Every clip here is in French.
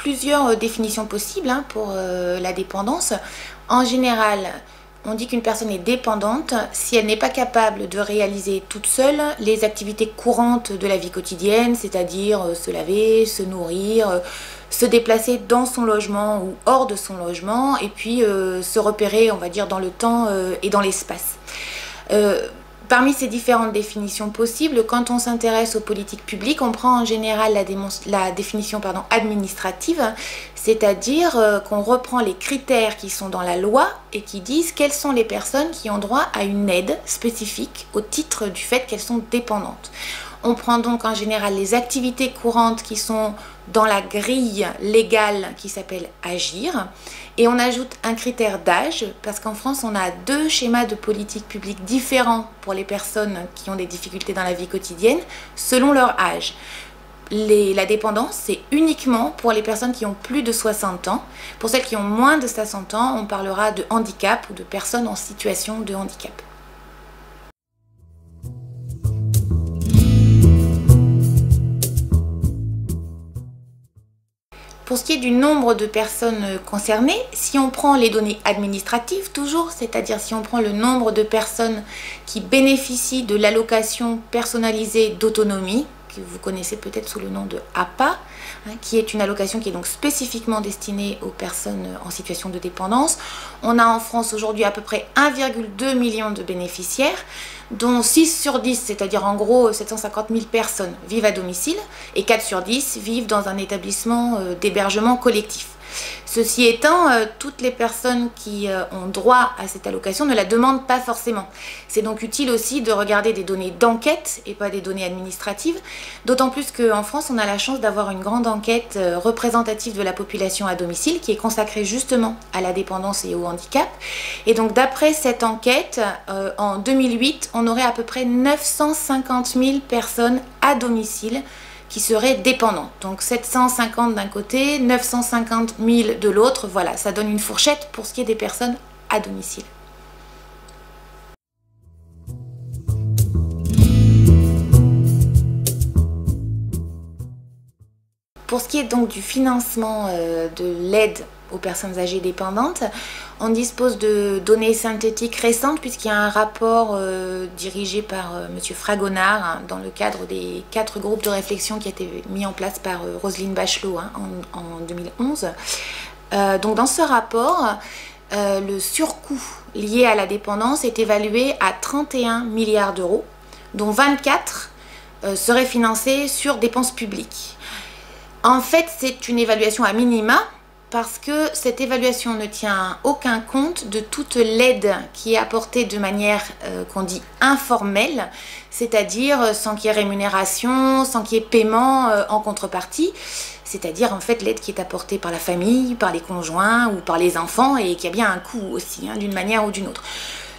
plusieurs définitions possibles hein, pour la dépendance. En général, on dit qu'une personne est dépendante si elle n'est pas capable de réaliser toute seule les activités courantes de la vie quotidienne, c'est-à-dire se laver, se nourrir, se déplacer dans son logement ou hors de son logement, et puis se repérer, on va dire, dans le temps et dans l'espace. Parmi ces différentes définitions possibles, quand on s'intéresse aux politiques publiques, on prend en général la définition administrative, c'est-à-dire qu'on reprend les critères qui sont dans la loi et qui disent quelles sont les personnes qui ont droit à une aide spécifique au titre du fait qu'elles sont dépendantes. On prend donc en général les activités courantes qui sont dans la grille légale qui s'appelle Agir, et on ajoute un critère d'âge parce qu'en France on a deux schémas de politique publique différents pour les personnes qui ont des difficultés dans la vie quotidienne selon leur âge. La dépendance, c'est uniquement pour les personnes qui ont plus de 60 ans. Pour celles qui ont moins de 60 ans, on parlera de handicap ou de personnes en situation de handicap. Pour ce qui est du nombre de personnes concernées, si on prend les données administratives toujours, c'est-à-dire si on prend le nombre de personnes qui bénéficient de l'allocation personnalisée d'autonomie, que vous connaissez peut-être sous le nom de APA, qui est une allocation qui est donc spécifiquement destinée aux personnes en situation de dépendance. On a en France aujourd'hui à peu près 1,2 million de bénéficiaires, dont 6 sur 10, c'est-à-dire en gros 750 000 personnes vivent à domicile et 4 sur 10 vivent dans un établissement d'hébergement collectif. Ceci étant, toutes les personnes qui ont droit à cette allocation ne la demandent pas forcément. C'est donc utile aussi de regarder des données d'enquête et pas des données administratives, d'autant plus qu'en France, on a la chance d'avoir une grande enquête représentative de la population à domicile qui est consacrée justement à la dépendance et au handicap. Et donc d'après cette enquête, en 2008, on aurait à peu près 950 000 personnes à domicile qui seraient dépendantes. Donc 750 d'un côté, 950 000 de l'autre, voilà, ça donne une fourchette pour ce qui est des personnes à domicile. Pour ce qui est donc du financement de l'aide aux personnes âgées dépendantes, on dispose de données synthétiques récentes puisqu'il y a un rapport dirigé par M. Fragonard hein, dans le cadre des 4 groupes de réflexion qui a été mis en place par Roselyne Bachelot hein, en 2011. Donc dans ce rapport, le surcoût lié à la dépendance est évalué à 31 milliards d'euros, dont 24 seraient financés sur dépenses publiques. En fait, c'est une évaluation à minima, parce que cette évaluation ne tient aucun compte de toute l'aide qui est apportée de manière qu'on dit informelle, c'est-à-dire sans qu'il y ait rémunération, sans qu'il y ait paiement en contrepartie, c'est-à-dire en fait l'aide qui est apportée par la famille, par les conjoints ou par les enfants et qui a bien un coût aussi, hein, d'une manière ou d'une autre.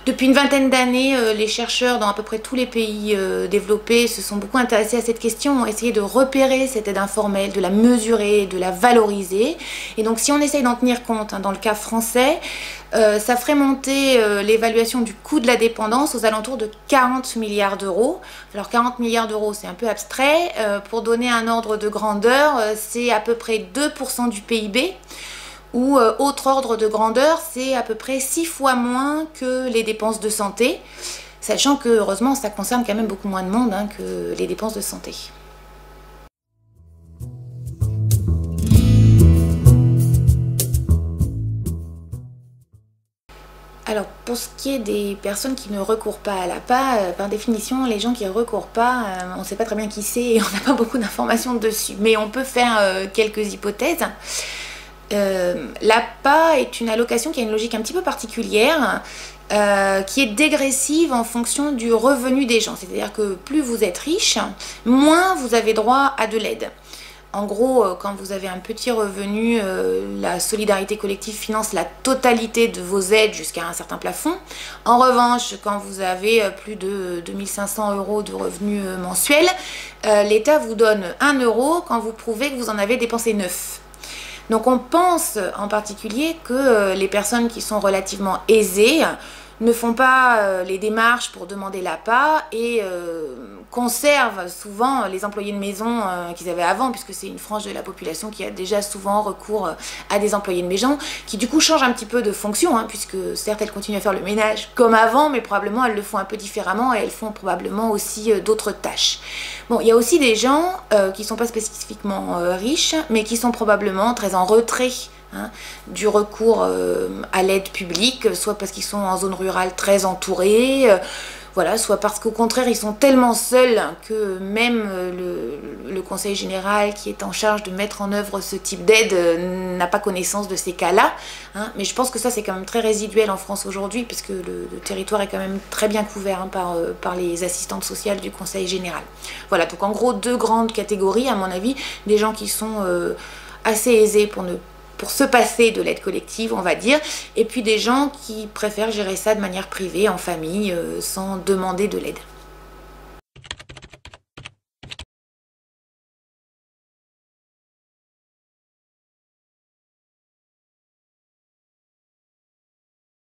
Depuis une vingtaine d'années, les chercheurs dans à peu près tous les pays développés se sont beaucoup intéressés à cette question, ont essayé de repérer cette aide informelle, de la mesurer, de la valoriser. Et donc si on essaye d'en tenir compte, hein, dans le cas français, ça ferait monter l'évaluation du coût de la dépendance aux alentours de 40 milliards d'euros. Alors 40 milliards d'euros, c'est un peu abstrait. Pour donner un ordre de grandeur, c'est à peu près 2% du PIB. Ou autre ordre de grandeur, c'est à peu près 6 fois moins que les dépenses de santé, sachant que heureusement ça concerne quand même beaucoup moins de monde hein, que les dépenses de santé. Alors pour ce qui est des personnes qui ne recourent pas à l'APA, par définition les gens qui ne recourent pas, on ne sait pas très bien qui c'est et on n'a pas beaucoup d'informations dessus, mais on peut faire quelques hypothèses. L'APA est une allocation qui a une logique un petit peu particulière, qui est dégressive en fonction du revenu des gens. C'est-à-dire que plus vous êtes riche, moins vous avez droit à de l'aide. En gros, quand vous avez un petit revenu, la solidarité collective finance la totalité de vos aides jusqu'à un certain plafond. En revanche, quand vous avez plus de 2500 € de revenus mensuels, l'État vous donne 1 € quand vous prouvez que vous en avez dépensé 9. Donc on pense en particulier que les personnes qui sont relativement aisées ne font pas les démarches pour demander l'APA et conservent souvent les employés de maison qu'ils avaient avant, puisque c'est une frange de la population qui a déjà souvent recours à des employés de maison, qui du coup changent un petit peu de fonction, hein, puisque certes elles continuent à faire le ménage comme avant, mais probablement elles le font un peu différemment et elles font probablement aussi d'autres tâches. Bon, il y a aussi des gens qui ne sont pas spécifiquement riches, mais qui sont probablement très en retrait du recours à l'aide publique, soit parce qu'ils sont en zone rurale très entourés, voilà, soit parce qu'au contraire ils sont tellement seuls que même le conseil général qui est en charge de mettre en œuvre ce type d'aide n'a pas connaissance de ces cas-là, hein. Mais je pense que ça c'est quand même très résiduel en France aujourd'hui, puisque le territoire est quand même très bien couvert, hein, par les assistantes sociales du conseil général. Voilà, donc en gros 2 grandes catégories à mon avis, des gens qui sont assez aisés pour se passer de l'aide collective, on va dire, et puis des gens qui préfèrent gérer ça de manière privée, en famille, sans demander de l'aide.